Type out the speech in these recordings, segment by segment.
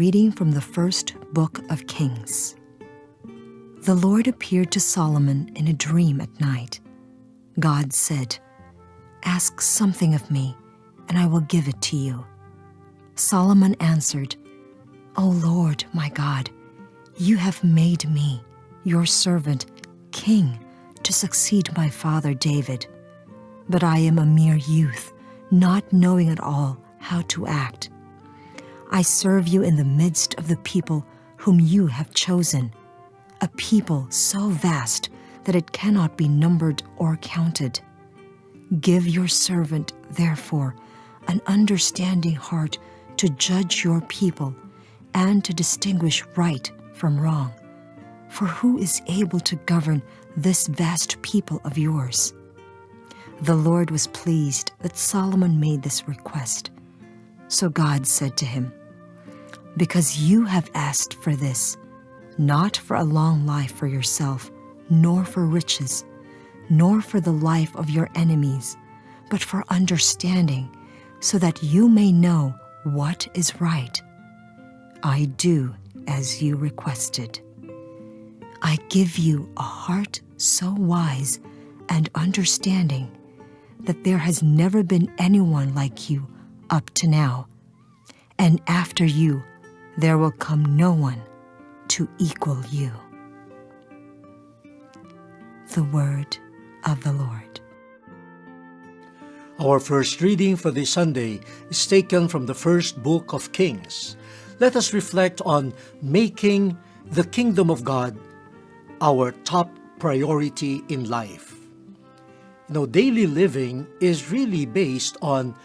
reading from the first book of Kings. The Lord appeared to Solomon in a dream at night. God said, "Ask something of me, and I will give it to you." Solomon answered, "O Lord, my God, you have made me, your servant, king, to succeed my father David. But I am a mere youth, not knowing at all how to act. I serve you in the midst of the people whom you have chosen, a people so vast that it cannot be numbered or counted. Give your servant, therefore, an understanding heart to judge your people and to distinguish right from wrong. For who is able to govern this vast people of yours?" The Lord was pleased that Solomon made this request. So God said to him, "Because you have asked for this, not for a long life for yourself, nor for riches, nor for the life of your enemies, but for understanding, so that you may know what is right, I do as you requested. I give you a heart so wise and understanding that there has never been anyone like you up to now, and after you there will come no one to equal you." The word of the Lord. Our first reading for this Sunday is taken from the first book of Kings. Let us reflect on making the kingdom of God our top priority in life. Daily living is really based on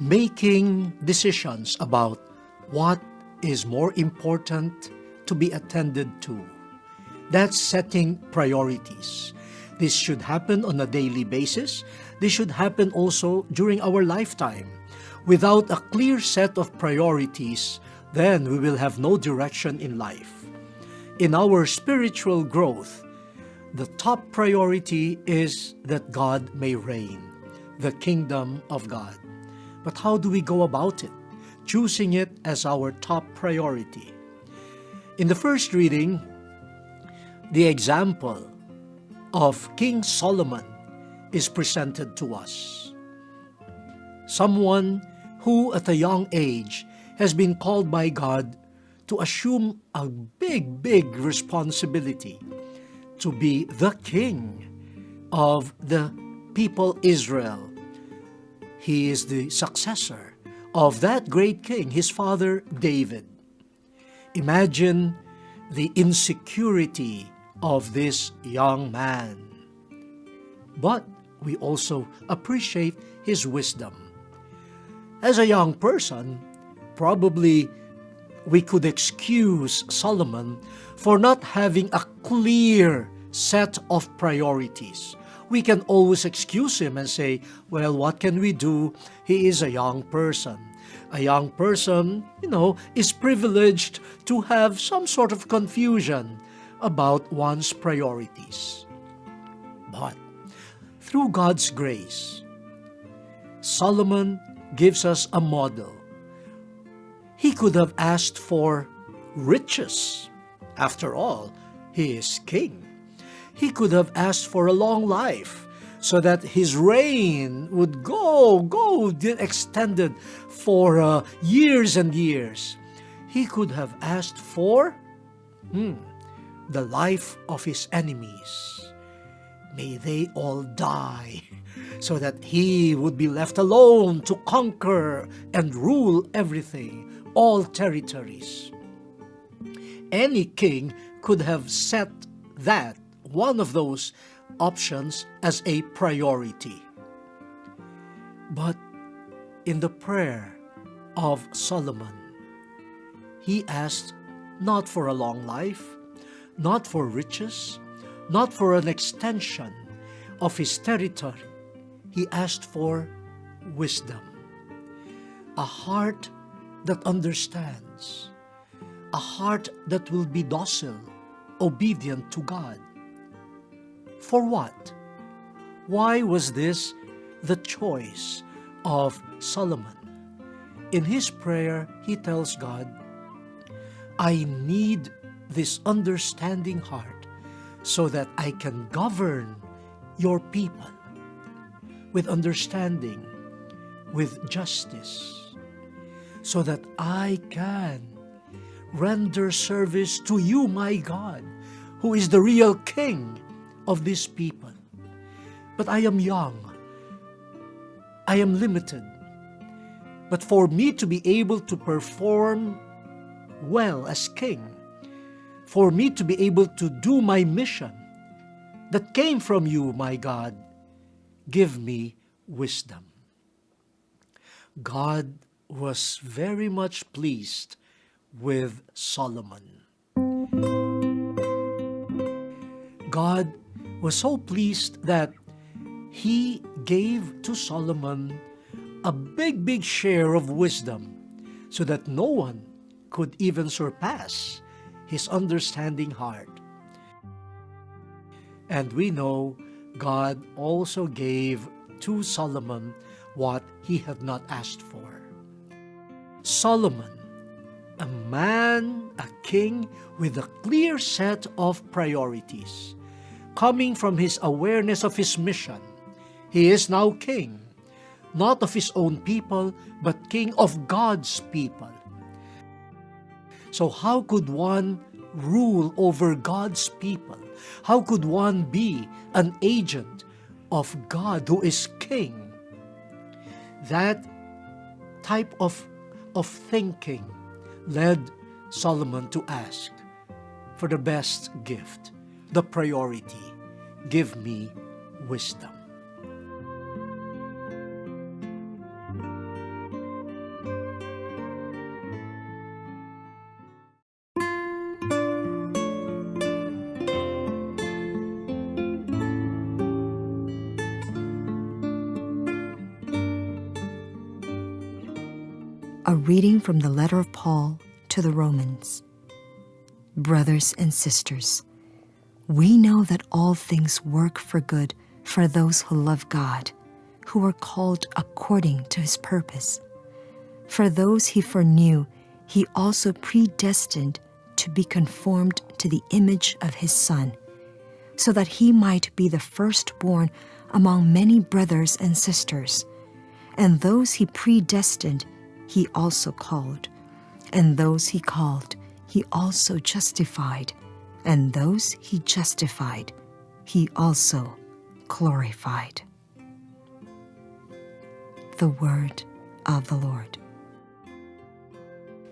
making decisions about what is more important to be attended to. That's setting priorities. This should happen on a daily basis. This should happen also during our lifetime. Without a clear set of priorities, then we will have no direction in life. In our spiritual growth, the top priority is that God may reign, the kingdom of God. But how do we go about it? Choosing it as our top priority. In the first reading, the example of King Solomon is presented to us. Someone who at a young age has been called by God to assume a big responsibility to be the king of the people Israel. He is the successor of that great king, his father David. Imagine the insecurity of this young man. But we also appreciate his wisdom. As a young person, probably we could excuse Solomon for not having a clear set of priorities. We can always excuse him and say, well, what can we do? He is a young person. A young person, is privileged to have some sort of confusion about one's priorities. But through God's grace, Solomon gives us a model. He could have asked for riches. After all, he is king. He could have asked for a long life so that his reign would go extended for years and years. He could have asked for the life of his enemies. May they all die, so that he would be left alone to conquer and rule everything, all territories. Any king could have set that, one of those options, as a priority. But in the prayer of Solomon, he asked not for a long life, not for riches, not for an extension of his territory. He asked for wisdom, a heart that understands, a heart that will be docile, obedient to God. For what? Why was this the choice of Solomon? In his prayer, he tells God, I need this understanding heart so that I can govern your people with understanding, with justice, so that I can render service to you, my God, who is the real King of these people. But I am young. I am limited. But for me to be able to perform well as king, for me to be able to do my mission that came from you, my God, give me wisdom. God was very much pleased with Solomon. God was so pleased that He gave to Solomon a big share of wisdom so that no one could even surpass his understanding heart. And we know God also gave to Solomon what he had not asked for. Solomon, a man, a king with a clear set of priorities, coming from his awareness of his mission. He is now king, not of his own people, but king of God's people. So how could one rule over God's people? How could one be an agent of God who is king? That type of thinking led Solomon to ask for the best gift, the priority. Give me wisdom. A reading from the letter of Paul to the Romans. Brothers and sisters, we know that all things work for good for those who love God, who are called according to his purpose. For those he foreknew, he also predestined to be conformed to the image of his Son, so that he might be the firstborn among many brothers and sisters. And those he predestined, he also called. And those he called, he also justified. And those he justified, he also glorified. The word of the Lord.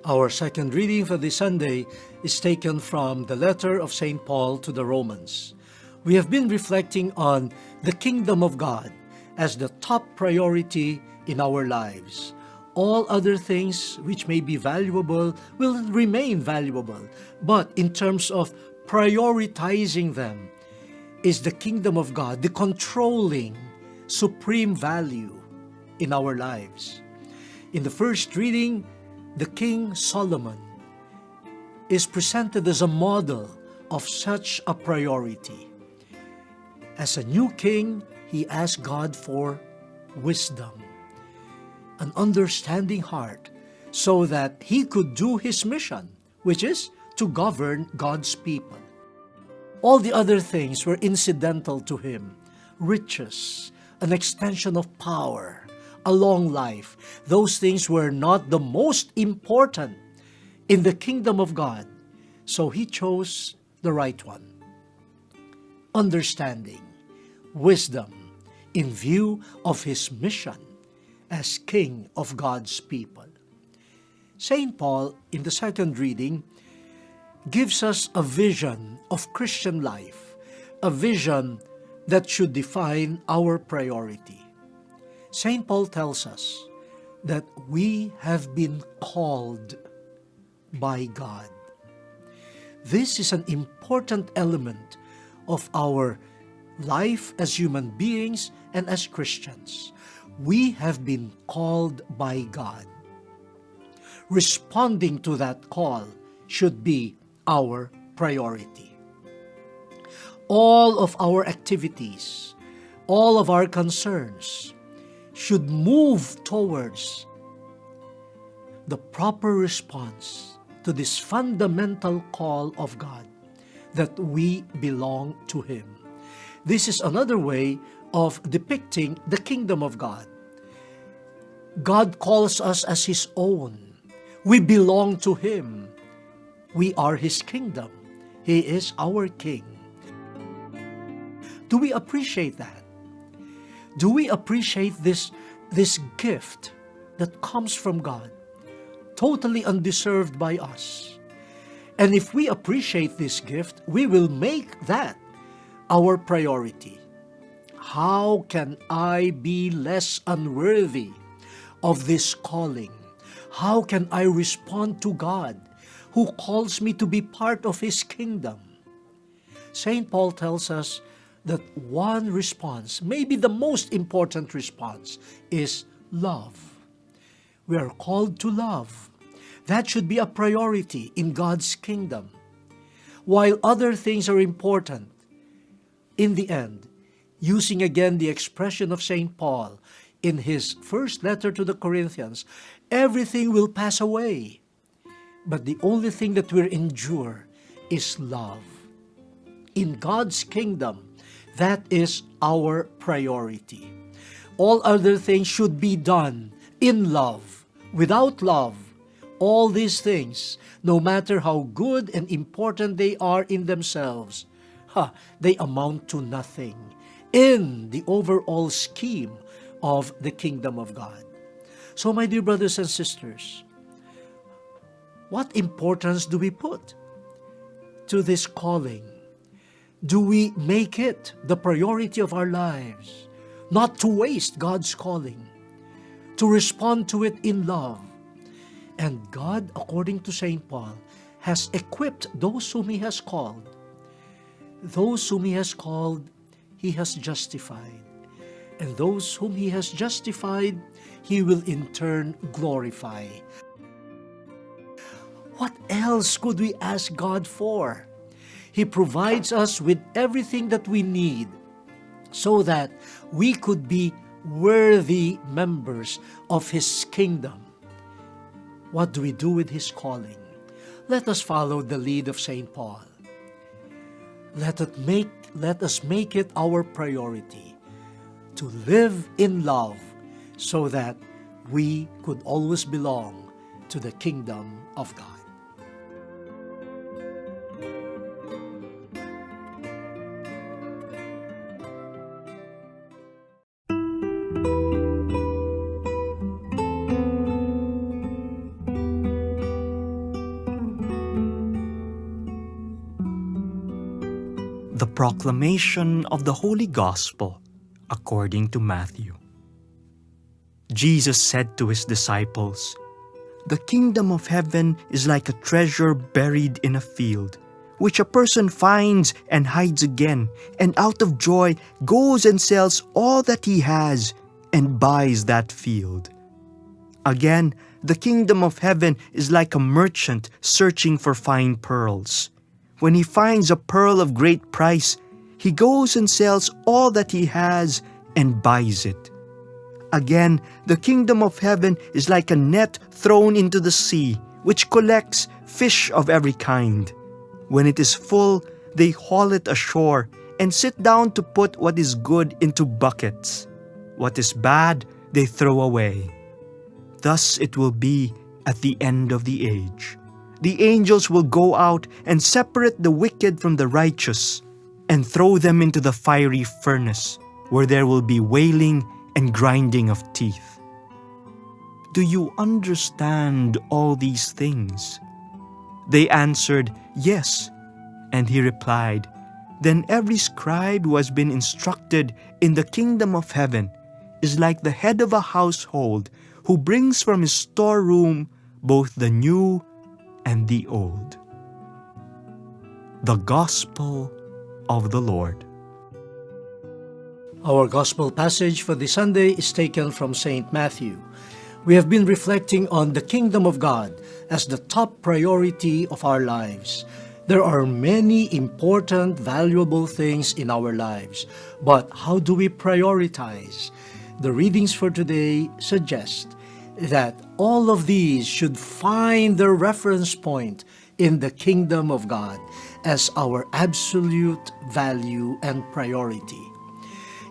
Our second reading for this Sunday is taken from the letter of St. Paul to the Romans. We have been reflecting on the kingdom of God as the top priority in our lives. All other things which may be valuable will remain valuable, but in terms of prioritizing them is the kingdom of God, the controlling supreme value in our lives. In the first reading, the King Solomon is presented as a model of such a priority. As a new king, he asked God for wisdom, an understanding heart, so that he could do his mission, which is to govern God's people. All the other things were incidental to him: riches, an extension of power, a long life. Those things were not the most important in the kingdom of God, so he chose the right one. Understanding, wisdom, in view of his mission as King of God's people. St. Paul, in the second reading, gives us a vision of Christian life, a vision that should define our priority. St. Paul tells us that we have been called by God. This is an important element of our life as human beings and as Christians. We have been called by God. Responding to that call should be our priority. All of our activities, all of our concerns should move towards the proper response to this fundamental call of God, that we belong to Him. This is another way of depicting the kingdom of God. God calls us as His own. We belong to Him. We are His kingdom. He is our King. Do we appreciate that? Do we appreciate this gift that comes from God, totally undeserved by us? And if we appreciate this gift, we will make that our priority. How can I be less unworthy of this calling? How can I respond to God, who calls me to be part of His kingdom? St. Paul tells us that one response, maybe the most important response, is love. We are called to love. That should be a priority in God's kingdom. While other things are important, in the end, using again the expression of St. Paul in his first letter to the Corinthians, everything will pass away. But the only thing that will endure is love. In God's kingdom, that is our priority. All other things should be done in love. Without love, all these things, no matter how good and important they are in themselves, they amount to nothing in the overall scheme of the kingdom of God. So, my dear brothers and sisters, what importance do we put to this calling? Do we make it the priority of our lives, not to waste God's calling, to respond to it in love? And God, according to St. Paul, has equipped those whom He has called. Those whom He has called, He has justified. And those whom He has justified, He will in turn glorify. What else could we ask God for? He provides us with everything that we need so that we could be worthy members of His kingdom. What do we do with His calling? Let us follow the lead of St. Paul. Let us make it our priority to live in love so that we could always belong to the kingdom of God. The proclamation of the Holy Gospel according to Matthew. Jesus said to His disciples, "The kingdom of heaven is like a treasure buried in a field, which a person finds and hides again, and out of joy goes and sells all that he has and buys that field. Again, the kingdom of heaven is like a merchant searching for fine pearls. When he finds a pearl of great price, he goes and sells all that he has and buys it. Again, the kingdom of heaven is like a net thrown into the sea, which collects fish of every kind. When it is full, they haul it ashore and sit down to put what is good into buckets. What is bad, they throw away. Thus it will be at the end of the age. The angels will go out and separate the wicked from the righteous and throw them into the fiery furnace, where there will be wailing and grinding of teeth." "Do you understand all these things?" They answered, "Yes." And He replied, "Then every scribe who has been instructed in the kingdom of heaven is like the head of a household who brings from his storeroom both the new and the old." The Gospel of the Lord. Our Gospel passage for this Sunday is taken from St. Matthew. We have been reflecting on the kingdom of God as the top priority of our lives. There are many important, valuable things in our lives, but how do we prioritize? The readings for today suggest that all of these should find their reference point in the kingdom of God as our absolute value and priority.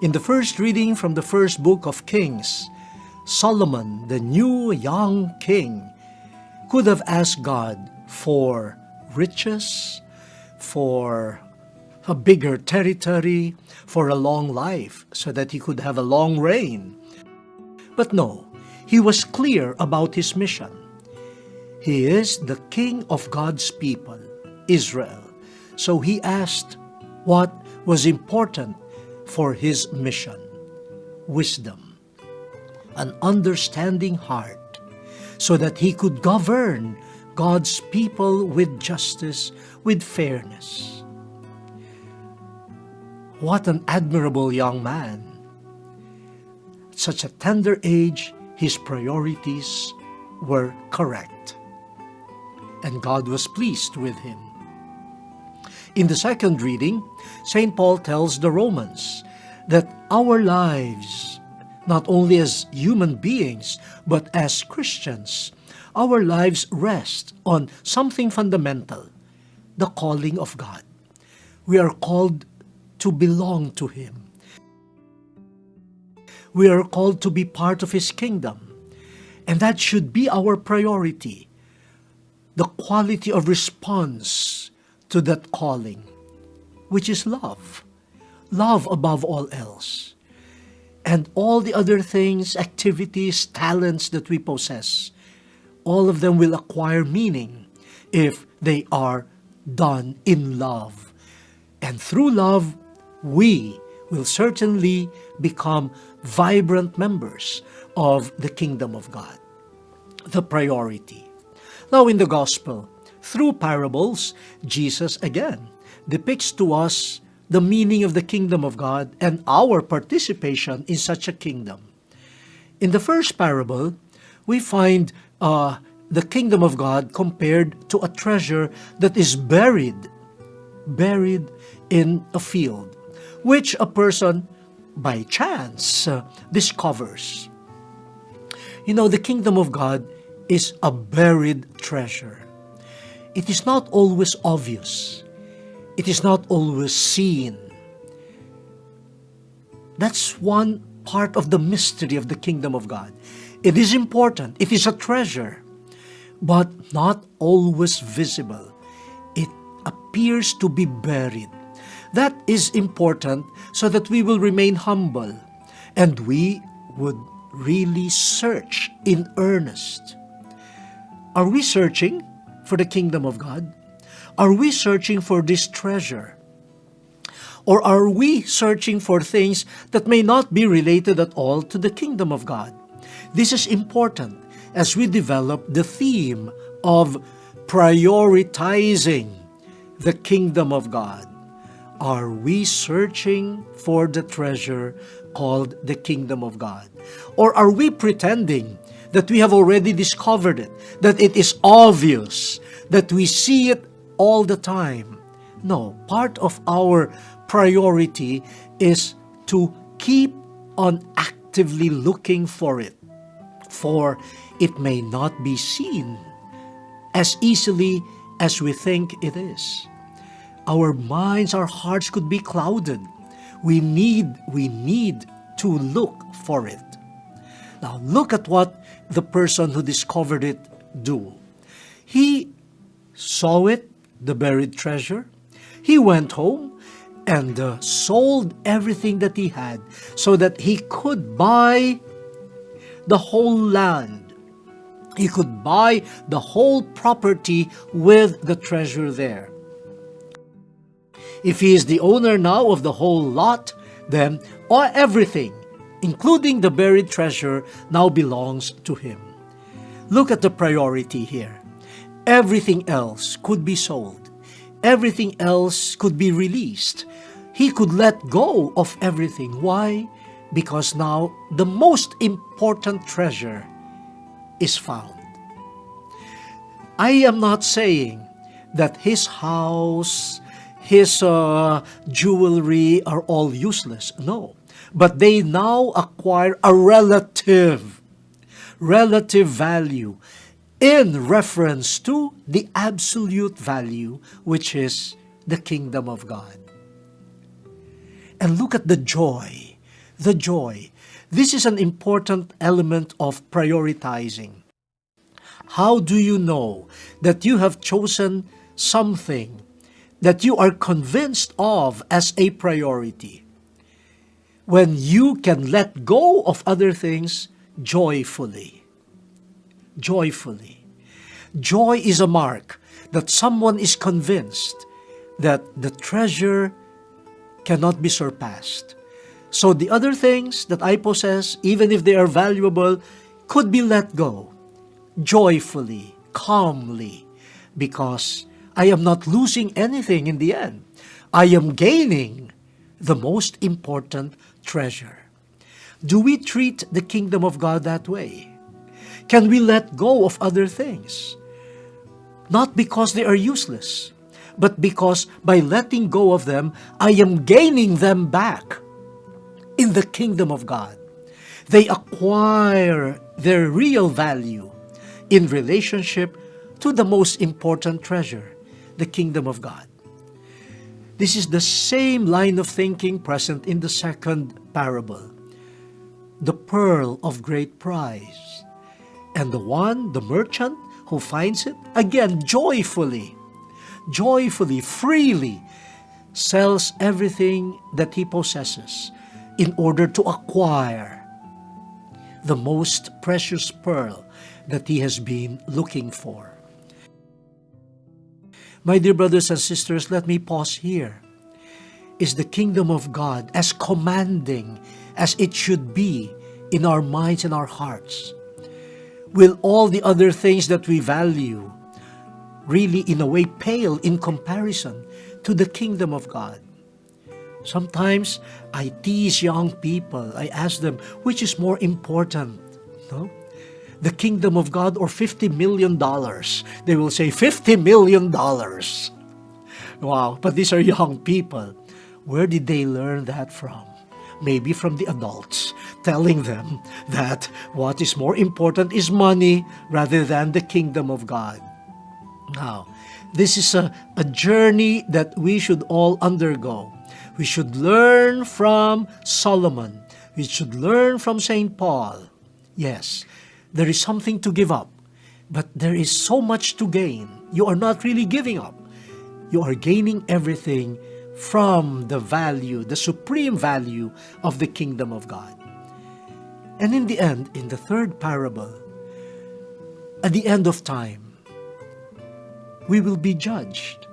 In the first reading from the first book of Kings, Solomon, the new young king, could have asked God for riches, for a bigger territory, for a long life, so that he could have a long reign. But no, he was clear about his mission. He is the king of God's people, Israel. So he asked what was important for his mission: wisdom, an understanding heart, so that he could govern God's people with justice, with fairness. What an admirable young man. At such a tender age, his priorities were correct, and God was pleased with him. In the second reading, St. Paul tells the Romans that our lives, not only as human beings, but as Christians, our lives rest on something fundamental: the calling of God. We are called to belong to Him. We are called to be part of His kingdom. And that should be our priority, the quality of response to that calling, which is love. Love above all else. And all the other things, activities, talents that we possess, all of them will acquire meaning if they are done in love. And through love, we will certainly become vibrant members of the kingdom of God. The priority. Now in the gospel, through parables, Jesus again depicts to us the meaning of the kingdom of God and our participation in such a kingdom. In the first parable, we find the kingdom of God compared to a treasure that is buried in a field, which a person by chance discovers. You know, the kingdom of God is a buried treasure. It is not always obvious. It is not always seen. That's one part of the mystery of the kingdom of God. It is important. It is a treasure, but not always visible. It appears to be buried. That is important so that we will remain humble and we would really search in earnest. Are we searching for the kingdom of God? Are we searching for this treasure? Or are we searching for things that may not be related at all to the kingdom of God? This is important as we develop the theme of prioritizing the kingdom of God. Are we searching for the treasure called the kingdom of God? Or are we pretending that we have already discovered it, that it is obvious, that we see it all the time? No, part of our priority is to keep on actively looking for it, for it may not be seen as easily as we think it is. Our minds, our hearts could be clouded. We need to look for it. Now, look at what the person who discovered it do. He saw it, the buried treasure. He went home and sold everything that he had so that he could buy the whole land. He could buy the whole property with the treasure there. If he is the owner now of the whole lot, then everything, including the buried treasure, now belongs to him. Look at the priority here. Everything else could be sold. Everything else could be released. He could let go of everything. Why? Because now the most important treasure is found. I am not saying that his house, his jewelry are all useless. No. But they now acquire a relative relative value in reference to the absolute value, which is the kingdom of God. And look at the joy. The joy. This is an important element of prioritizing. How do you know that you have chosen something that you are convinced of as a priority? When you can let go of other things joyfully. Joyfully. Joy is a mark that someone is convinced that the treasure cannot be surpassed. So the other things that I possess, even if they are valuable, could be let go joyfully, calmly, because I am not losing anything in the end. I am gaining the most important treasure. Do we treat the kingdom of God that way? Can we let go of other things? Not because they are useless, but because by letting go of them, I am gaining them back in the kingdom of God. They acquire their real value in relationship to the most important treasure, the kingdom of God. This is the same line of thinking present in the second parable, the pearl of great price. And the merchant who finds it, again, joyfully, freely, sells everything that he possesses in order to acquire the most precious pearl that he has been looking for. My dear brothers and sisters, let me pause here. Is the kingdom of God as commanding as it should be in our minds and our hearts? Will all the other things that we value really in a way pale in comparison to the kingdom of God? Sometimes I tease young people. I ask them, which is more important? No? The kingdom of God or $50 million? They will say $50 million. Wow, but these are young people. Where did they learn that from? Maybe from the adults, telling them that what is more important is money rather than the kingdom of God. Now, this is a journey that we should all undergo. We should learn from Solomon. We should learn from St. Paul. Yes, there is something to give up, but there is so much to gain. You are not really giving up. You are gaining everything from the value, the supreme value of the kingdom of God. And in the end, in the third parable, at the end of time, we will be judged.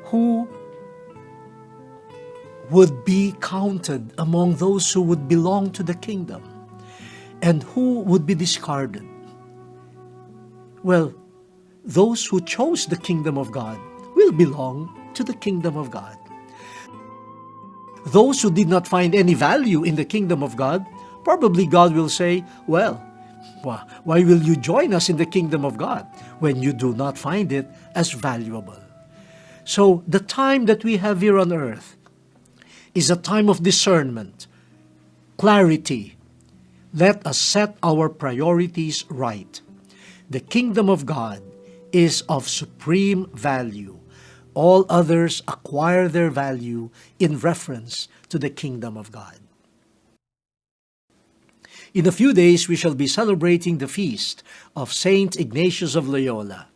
Who would be counted among those who would belong to the kingdom, and who would be discarded? Well, those who chose the kingdom of God will belong to the kingdom of God. Those who did not find any value in the kingdom of God, probably God will say, well, why will you join us in the kingdom of God when you do not find it as valuable? So the time that we have here on earth is a time of discernment, clarity. Let us set our priorities right. The kingdom of God is of supreme value. All others acquire their value in reference to the kingdom of God. In a few days, we shall be celebrating the feast of Saint Ignatius of Loyola,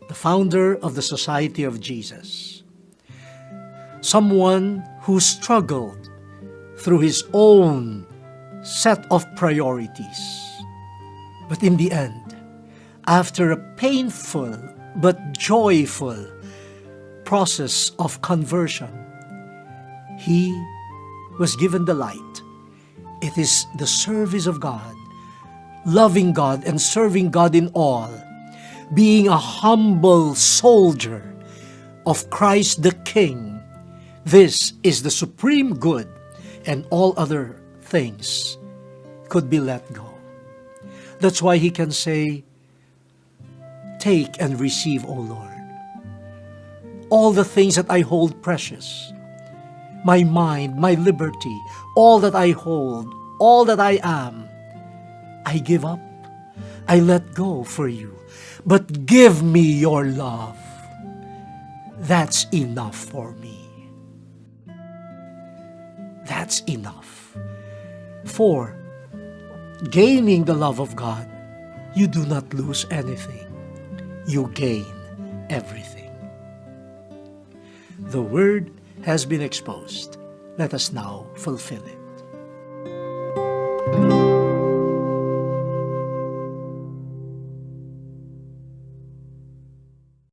the founder of the Society of Jesus. Someone who struggled through his own set of priorities. But in the end, after a painful but joyful process of conversion, he was given the light. It is the service of God, loving God and serving God in all, being a humble soldier of Christ the King. This is the supreme good, and all other things could be let go. That's why he can say, "Take and receive, O Lord, all the things that I hold precious, my mind, my liberty, all that I hold, all that I am, I give up. I let go for you. But give me your love. That's enough for me. That's enough. For gaining the love of God, you do not lose anything. You gain everything. The word has been exposed. Let us now fulfill it.